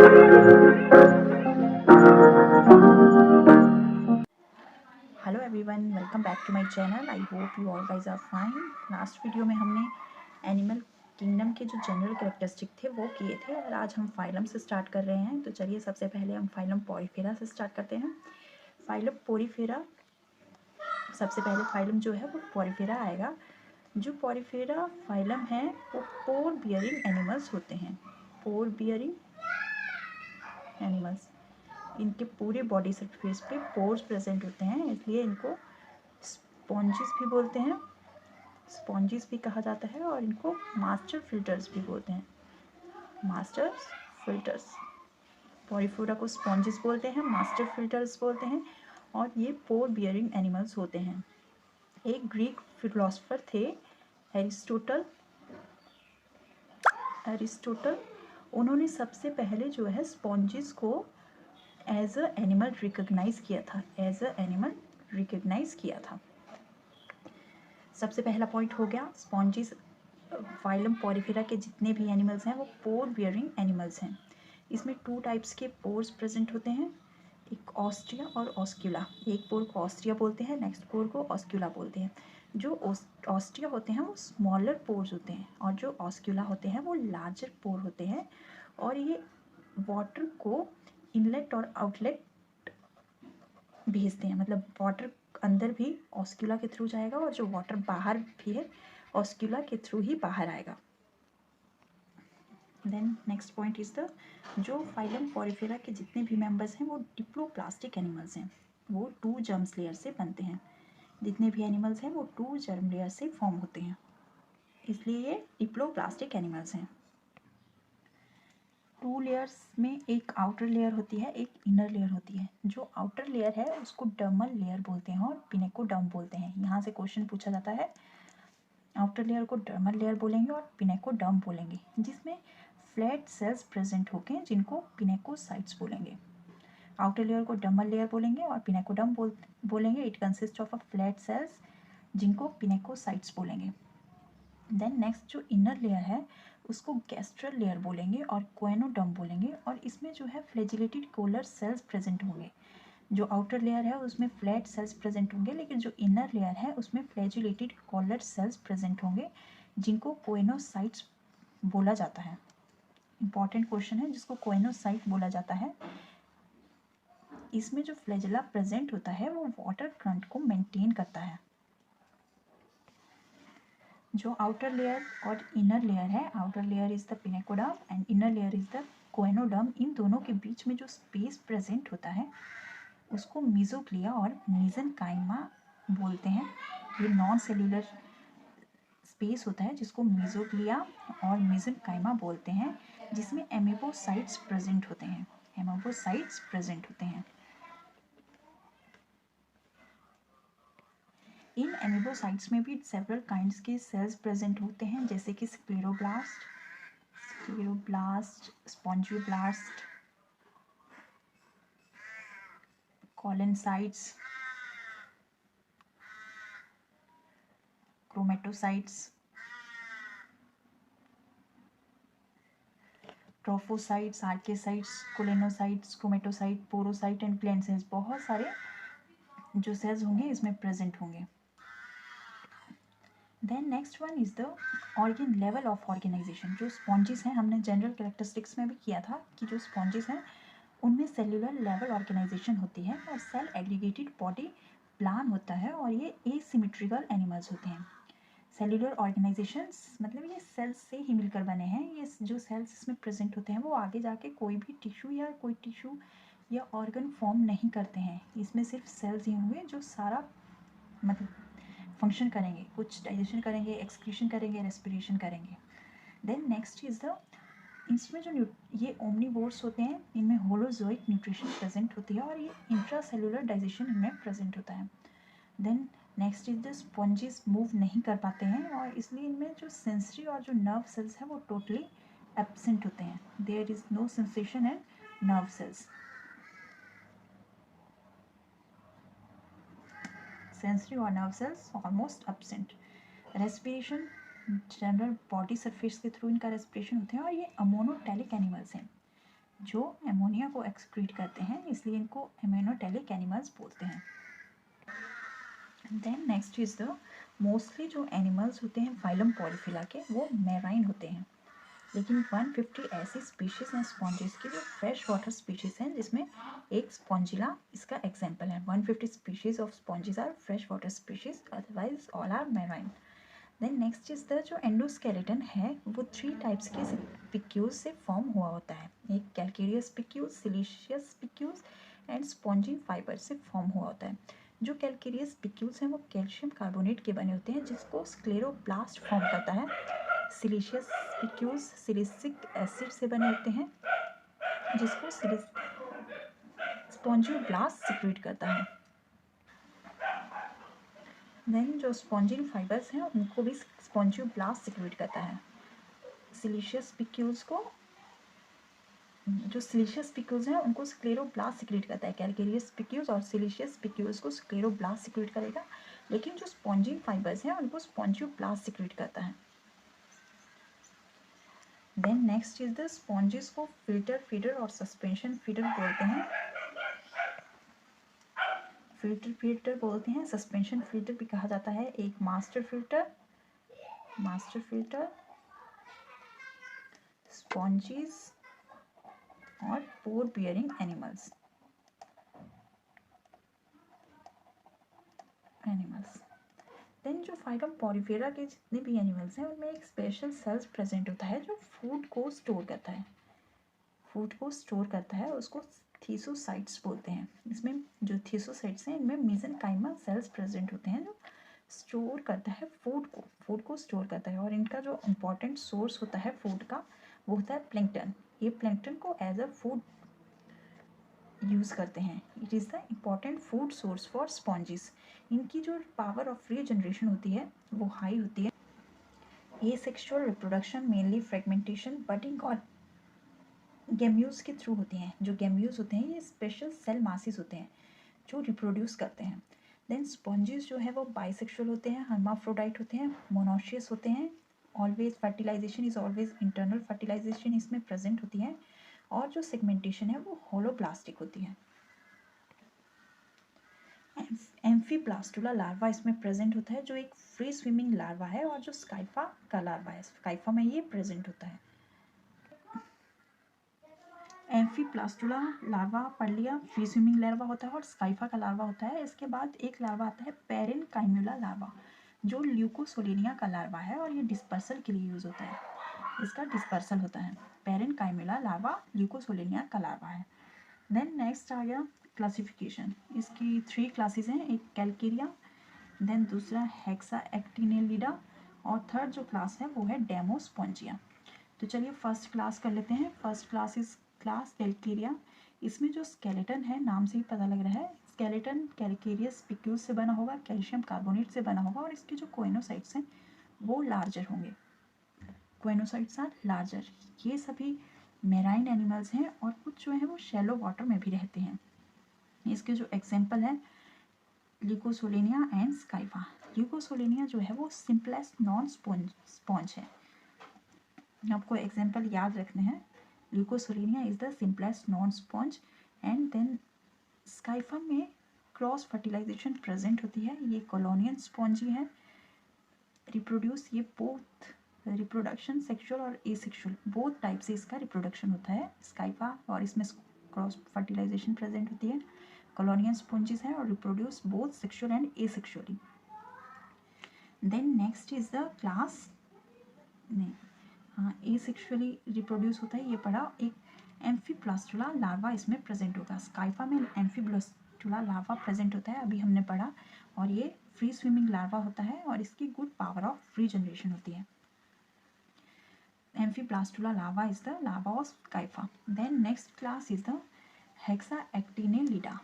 Hello everyone, welcome back to my channel. I hope you all guys are fine. Last video में हमने animal kingdom के जो general characteristic थे वो किए थे और आज हम फाइलम से स्टार्ट कर रहे हैं। तो चलिए सबसे पहले हम फाइलम पोरीफेरा से स्टार्ट करते हैं। फाइलम पोरीफेरा, सबसे पहले फाइलम जो है वो पोरीफेरा आएगा। जो पोरीफेरा फाइलम है वो पोर बियरिंग एनिमल्स होते हैं। पोर बियरिंग एनिमल्स, इनके पूरे बॉडी सरफेस पे पोर्स प्रेजेंट होते हैं, इसलिए इनको स्पॉन्जिस भी बोलते हैं, स्पॉन्जिस भी कहा जाता है। और इनको मास्टर फिल्टर्स भी बोलते हैं, मास्टर फिल्टर्स। पोरीफेरा को स्पॉन्जिस बोलते हैं, मास्टर फिल्टर्स बोलते हैं, और ये पोर बियरिंग एनिमल्स होते हैं। एक ग्रीक फिलोसोफर थे एरिस्टोटल, उन्होंने सबसे पहले जो है स्पॉन्जिस को एज अ एनिमल रिकॉग्नाइज किया था, एज अ एनिमल रिकॉग्नाइज किया था। सबसे पहला पॉइंट हो गया स्पॉन्जिस। फाइलम पोरीफेरा के जितने भी एनिमल्स हैं वो पोर बियरिंग एनिमल्स हैं। इसमें 2 टाइप्स के पोर्स प्रेजेंट होते हैं, एक ऑस्ट्रिया और ऑस्क्यूला। एक पोर को ऑस्ट्रिया बोलते हैं, नेक्स्ट पोर को ऑस्क्यूला बोलते हैं। जो ऑस्ट्रिया होते हैं वो स्मॉलर पोर्स होते हैं और जो ऑस्क्यूला होते हैं वो लार्जर पोर होते हैं। और ये वाटर को इनलेट और आउटलेट भेजते हैं, मतलब वाटर अंदर भी ऑस्क्यूला के थ्रू जाएगा और जो वाटर बाहर भी है ऑस्क्यूला के थ्रू ही बाहर आएगा। Then next point is the, जो फाइलम पोरीफेरा के जितने भी मेंबर्स हैं वो डिप्लोप्लास्टिक एनिमल्स हैं, वो 2 जर्म्स लेयर से बनते हैं। जितने भी एनिमल्स हैं वो 2 जर्म लेयर से फॉर्म होते हैं, इसलिए ये डिप्लोप्लास्टिक एनिमल्स हैं। 2 लेयर्स में एक आउटर लेयर होती है, एक इनर लेयर होती है। जो आउटर लेयर है उसको डर्मल लेयर बोलते हैं और पिनेकोडर्म बोलते हैं। यहाँ से क्वेश्चन पूछा जाता है, आउटर लेयर को डर्मल लेयर बोलेंगे और पिनेकोडर्म बोलेंगे, जिसमें फ्लैट सेल्स प्रेजेंट होंगे जिनको पिनेकोसाइट्स बोलेंगे। आउटर लेयर को डर्मल लेयर बोलेंगे और पिनेकोडर्म बोलेंगे। It consist of a flat sales जिनको पिनेकोसाइट्स बोलेंगे। देन नेक्स्ट जो इनर लेयर है उसको गैस्ट्रल लेयर बोलेंगे और कोएनोडर्म बोलेंगे, और इसमें जो है फ्लैजिलेटेड कोलर सेल्स प्रेजेंट होंगे। जो आउटर लेयर है उसमें फ्लैट सेल्स प्रेजेंट होंगे, लेकिन जो इनर लेयर है उसमें फ्लैजिलेटेड कोलर सेल्स प्रेजेंट होंगे जिनको कोएनोसाइट्स बोला जाता है। इंपॉर्टेंट क्वेश्चन है, जिसको कोएनोसाइट बोला जाता है। इसमें जो फ्लैजेला प्रेजेंट होता है वो वाटर करंट को मेंटेन करता है। जो आउटर लेयर और इनर लेयर है, outer layer is the pinacoderm and inner layer is the choanoderm, इन दोनों के बीच में जो स्पेस प्रेजेंट होता है उसको मीजोग्लिया और मीजेनकाइमा बोलते हैं। ये नॉन सेल्यूलर स्पेस होता है जिसको मीजोग्लिया और मीजेनकाइमा बोलते हैं, जिसमें एमीबोसाइट्स प्रेजेंट होते हैं, एमीबोसाइट्स प्रेजेंट होते हैं। इन एमीबोसाइट्स में भी सेवरल काइंड्स के सेल्स प्रेजेंट होते हैं, जैसे कि scleroblast, spongioblast, collencytes, chromatocytes, trophocytes, archaeocytes, collenocytes, chromatocyte, porocyte and gland cells. बहुत सारे जो सेल्स होंगे इसमें प्रेजेंट होंगे। Then next one is the organ level of organisation. जो स्पॉन्जिस हैं, हमने जनरल कैरेक्टरिस्टिक्स में भी किया था कि जो स्पॉन्जिस हैं उनमें सेल्यूलर लेवल ऑर्गेनाइजेशन होती है और सेल एग्रीगेटेड बॉडी प्लान होता है, और ये एसिमेट्रिकल एनिमल्स होते हैं। सेल्यूलर ऑर्गेनाइजेशंस मतलब ये सेल्स से ही मिलकर बने हैं। ये जो सेल्स इसमें प्रेजेंट होते हैं वो आगे जाके कोई भी टिश्यू या ऑर्गन फॉर्म नहीं करते हैं। इसमें सिर्फ सेल्स ही होंगे जो सारा मतलब फंक्शन करेंगे, कुछ डाइजेशन करेंगे, एक्सक्रीशन करेंगे, रेस्पिरेशन करेंगे। देन नेक्स्ट इज द, इसमें जो ये ओमनीवोर्स होते हैं इनमें होलोजोइक न्यूट्रिशन प्रेजेंट होती है और ये इंट्रासेलुलर डाइजेशन इनमें प्रेजेंट होता है। Then next is the, sponges move नहीं कर पाते हैं और इसलिए इनमें जो सेंसरी और जो नर्व सेल्स है वो टोटली एब्सेंट होते हैं। There is no sensation and nerve cells, sensory और nerve cells almost absent. Respiration general body surface के थ्रू इनका रेस्पिरेशन होते हैं और ये अमोनोटेलिक एनिमल्स हैं। जो एमोनिया को एक्सक्रीट करते हैं, इसलिए इनको एमिनोटेलिक एनिमल्स बोलते हैं। Then next is the mostly जो एनिमल्स होते हैं फाइलम पॉलीफिला के, वो मैराइन होते हैं, लेकिन 150 ऐसी स्पीशीज हैं स्पॉन्जेस की जो फ्रेश वाटर स्पीशीज हैं, जिसमें एक स्पॉन्जिला इसका एग्जाम्पल है। 150 species of sponges are fresh water species, otherwise all are marine. Then next is the जो एंडोस्केलेटन है वो 3 टाइप्स के स्पिक्यूज से फॉर्म हुआ होता है। एक calcareous spicules, siliceous spicules and spongy fibre से फॉर्म हुआ होता है। जो कैल्केरियस स्पिक्यूज हैं वो कैल्शियम कार्बोनेट के बने होते हैं, जिसको स्क्लेरोप्लास्ट फॉर्म करता है। सिलिशियस स्पिक्यूज सिलिसिक एसिड से बने होते हैं, जिसको स्पॉन्जियोब्लास्ट सिक्रीट करता है। देन जो स्पॉन्जिन फाइबर्स हैं उनको भी स्पॉन्जियोब्लास्ट सिक्रीट करता है। सिलिशियस स्पिक्यूज को, जो सिलिशियस स्पिक्यूज हैं उनको स्क्लेरोब्लास्ट सिक्रीट करता है। कैल्केरियस स्पिक्यूज और सिलिशियस स्पिक्यूज को स्क्लेरोब्लास्ट सिक्रीट करेगा, लेकिन जो स्पॉन्जिन फाइबर्स हैं उनको स्पॉन्जियोब्लास्ट सिक्रीट करता है। Then next is the sponges को फिल्टर फीडर और सस्पेंशन फीडर बोलते हैं। फिल्टर फीडर बोलते हैं, सस्पेंशन फीडर भी कहा जाता है। एक मास्टर फिल्टर स्पॉन्जेस और पोर बियरिंग एनिमल्स। देन जो फाइलम पॉलीफेरा के जितने भी एनिमल्स हैं उनमें एक स्पेशल सेल्स प्रेजेंट होता है जो फूड को स्टोर करता है। उसको थीसोसाइट्स बोलते हैं। इसमें जो थीसोसाइट्स हैं इनमें मेसेनकाइमल सेल्स प्रेजेंट होते हैं जो स्टोर करता है फूड को स्टोर करता है। और इनका जो इम्पोर्टेंट सोर्स होता है फूड का वो होता है प्लैंकटन। ये प्लैंकटन को एज अ फूड यूज़ करते हैं। It is the important food source for sponges. इनकी जो पावर ऑफ रीजनरेशन होती है वो हाई होती है। Asexual reproduction mainly fragmentation, budding और गैम्यूज के थ्रू होती हैं। जो गैम्यूज होते हैं ये स्पेशल सेल मासिस होते हैं जो रिप्रोड्यूस करते हैं। देन स्पॉन्जेस जो है वो बाइसेक्सुअल होते हैं, हर्माफ्रोडाइट होते हैं, मोनोशियस होते हैं। Always fertilisation is always internal fertilisation इसमें प्रेजेंट होती है। और जो सेगमेंटेशन है वो होलोब्लास्टिक होती है। एम्फीब्लास्टुला लार्वा इसमें प्रेजेंट होता है, जो एक फ्री स्विमिंग लार्वा है। और जो स्काइफा का लार्वा है, स्काइफा में ये प्रेजेंट होता है। एम्फीब्लास्टुला लार्वा पढ़ लिया, फ्री स्विमिंग लार्वा होता है और स्काइफा का लार्वा होता है। इसके बाद एक लार्वा आता है पेरेनकाइमुला लार्वा, जो ल्यूकोसोलेनिया का लार्वा है और ये डिस्पर्सल के लिए यूज होता है। इसका डिस्पर्सल होता है। पेरेनकाइमुला लार्वा ल्यूकोसोलेनिया का लार्वा है। देन नेक्स्ट आ गया क्लासिफिकेशन। इसकी 3 क्लासेस हैं। एक कैल्केरिया, देन दूसरा हेक्सा एक्टिनेलिडा और थर्ड जो क्लास है वो है डेमोस्पोंजिया। तो चलिए फर्स्ट क्लास कर लेते हैं। First class is class calcarea. इसमें जो स्केलेटन है, नाम से ही पता लग रहा है, स्केलेटन कैल्केरियस स्पिक्यूज से बना होगा, कैल्शियम कार्बोनेट से बना होगा और इसके जो कोइनोसाइट्स हैं वो लार्जर होंगे। Choanocytes are larger. ये सभी मेराइन एनिमल्स हैं और कुछ जो है वो शैलो वाटर में भी रहते हैं। इसके जो एग्जाम्पल है ल्यूकोसोलेनिया एंड स्काइफा। ल्यूकोसोलेनिया जो है वो सिंपलेस्ट नॉन स्पॉन्ज है। आपको एग्जाम्पल याद रखने हैं। Leucosolenia is the simplest known sponge and then Scypha में क्रॉस फर्टिलाइजेशन प्रेजेंट होती है। ये कॉलोनियल स्पॉन्जी है। रिप्रोड्यूस ये बोथ रिप्रोडक्शन सेक्सुअल और एसेक्सुअल बोथ टाइप से इसका रिप्रोडक्शन होता है स्काइफा, और इसमें क्रॉस फर्टिलाइजेशन प्रेजेंट होती है। कॉलोनियल स्पॉन्जेस हैं और reproduce both sexual and asexually. Then next is the class, नहीं हाँ, एसेक्सुअली रिप्रोड्यूस होता है, ये पढ़ा। एक एम्फीब्लास्टुला लार्वा इसमें प्रेजेंट होगा। स्काइफा में एम्फीब्लास्टुला लार्वा प्रेजेंट होता है, अभी हमने पढ़ा। और ये फ्री स्विमिंग लार्वा होता है और इसकी गुड पावर ऑफ रीजनरेशन होती है। Amphiblastula larva is the larva of Scypha. Then next class is the Hexactinellida.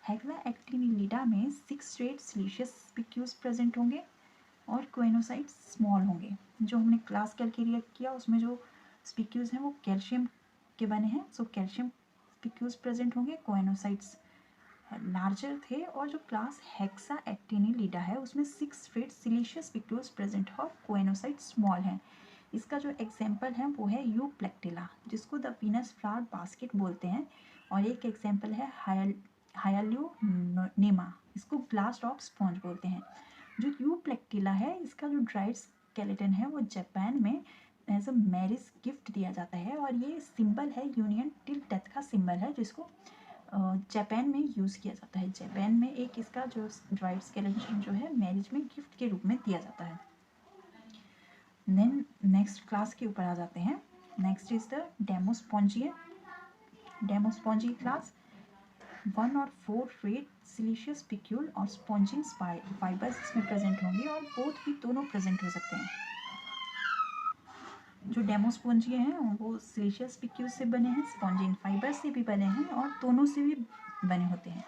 Hexactinellida में 6 स्ट्रेट सिलिशियस स्पिक्यूज प्रेजेंट होंगे और कोइनोसाइट्स स्मॉल होंगे। जो हमने क्लास कैल्केरिया किया उसमें जो स्पिक्यूज हैं वो कैल्शियम के बने हैं, सो कैल्शियम स्पिक्यूज प्रेजेंट होंगे। कोइनोसाइट्स लार्जर थे। और जो क्लास हेक्साएक्टिनेलिडा है उसमें 6 स्ट्रेट सिलिशियस स्पिक्यूज प्रेजेंट है और कोइनोसाइट्स स्मॉल हैं। इसका जो एग्जाम्पल है वो है यूप्लेक्टिला, जिसको द वीनस फ्लावर बास्केट बोलते हैं, और एक एग्जाम्पल है हायाल्यूनेमा, इसको ग्लास रॉक स्पॉन्ज बोलते हैं। जो यूप्लेक्टिला है, इसका जो ड्राइड स्केलेटन है वो जापान में एज अ मैरिज गिफ्ट दिया जाता है, और ये सिंबल है यूनियन टिल डेथ का सिंबल है, जिसको जापान में यूज़ किया जाता है। जापान में एक इसका जो ड्राइड स्केलेटन जो है मैरिज में गिफ्ट के रूप में दिया जाता है। देन नेक्स्ट क्लास के ऊपर आ जाते हैं। Next is the Demospongiae. Demospongiae class 1 और 4 रेड सिलिशियस पिक्यूल और स्पॉन्जिंग फाइबर्स इसमें प्रेजेंट होंगे, और बोथ भी दोनों प्रेजेंट हो सकते हैं। जो डेमोस्पॉन्जिया हैं वो सिलिशियस पिक्यूल से बने हैं, स्पॉन्जिंग फाइबर से भी बने हैं, और दोनों से भी बने होते हैं।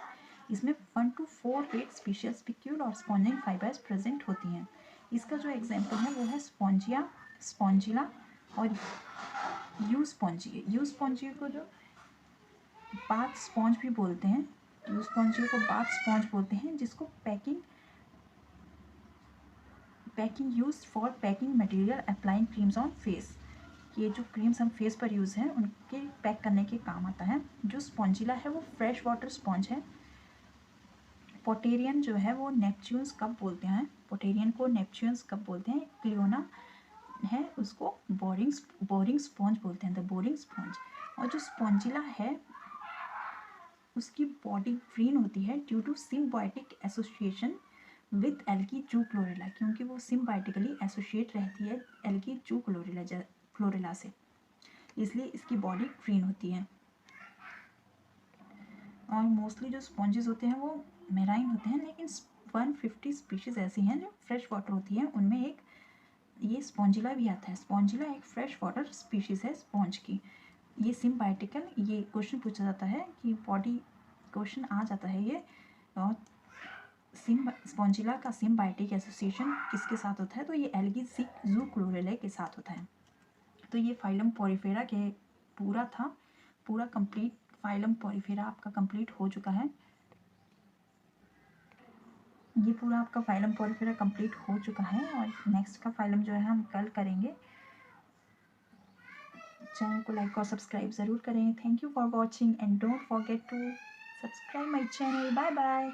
इसमें 1 to 4 रेड स्पीशियस पिक्यूल और स्पॉन्जिंग फाइबर्स प्रेजेंट होती हैं। इसका जो एग्जाम्पल है वो है स्पॉन्जिया, स्पॉन्जिला और यूस्पॉन्जिया। यूस्पॉन्जिया को जो बाथ स्पॉन्ज भी बोलते हैं, यूस्पॉन्जिया को बाथ स्पॉन्ज बोलते हैं, जिसको packing use for packing material applying creams on face. ये जो क्रीम्स हम फेस पर यूज़ हैं उनके पैक करने के काम आता है। जो स्पॉन्जिला है वो फ्रेश वाटर स्पॉन्ज है। पोटेरियन जो है वो नेपच्यून्स कप बोलते हैं, पोटेरियन को नेपच्यून्स कप बोलते हैं। क्लियोना है उसको बोरिंग स्पॉन्ज बोलते हैं, द बोरिंग स्पॉन्ज। और जो स्पॉन्जिला है उसकी बॉडी ग्रीन होती है due to symbiotic association with algae zoochlorella, क्योंकि वो सिम्बायोटिकली एसोसिएट रहती है एल्गी जू क्लोरेला से, इसलिए इसकी बॉडी ग्रीन होती है। और मोस्टली जो स्पॉन्जेस होते हैं वो मेराइन होते हैं, लेकिन 150 स्पीशीज ऐसी हैं जो फ्रेश वाटर होती हैं, उनमें एक ये स्पॉन्जिला भी आता है। स्पॉन्जिला एक फ्रेश वाटर स्पीशीज है स्पॉन्ज की। ये सिम्बायोटिकल, ये क्वेश्चन पूछा जाता है कि बॉडी क्वेश्चन आ जाता है ये। और स्पॉन्जिला का सिम्बायोटिक एसोसिएशन किसके साथ होता है, तो ये एल्गी जू क्लोरेला के साथ होता है। तो ये फाइलम पॉरीफेरा के पूरा था, पूरा कंप्लीट फाइलम पॉरीफेरा आपका कंप्लीट हो चुका है। ये पूरा आपका फाइलम पॉरीफेरा कंप्लीट हो चुका है, और नेक्स्ट का फाइलम जो है हम कल करेंगे। चैनल को लाइक और सब्सक्राइब ज़रूर करें। Thank you for watching and don't forget to subscribe my channel. Bye bye.